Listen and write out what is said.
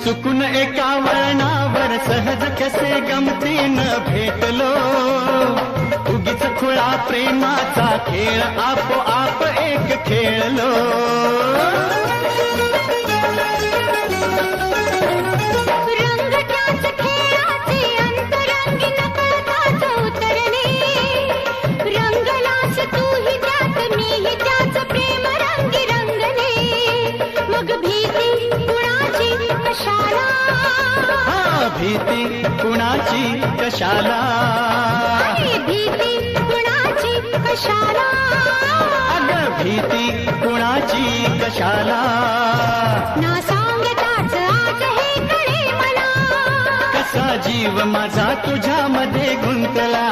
चुकून एका वळणावर सहज कसे गमतीनं भेटलो, उगीच खुळा प्रेमाचा खेळ आपोआप एक खेळलो. भीती कुणाची कशाला, भीती कुणाची कशाला, अगं भीती कुणाची कशाला. ना सांगताच आज हे कळे मला, कसा जीव माझा तुझ्यामध्ये गुंतला.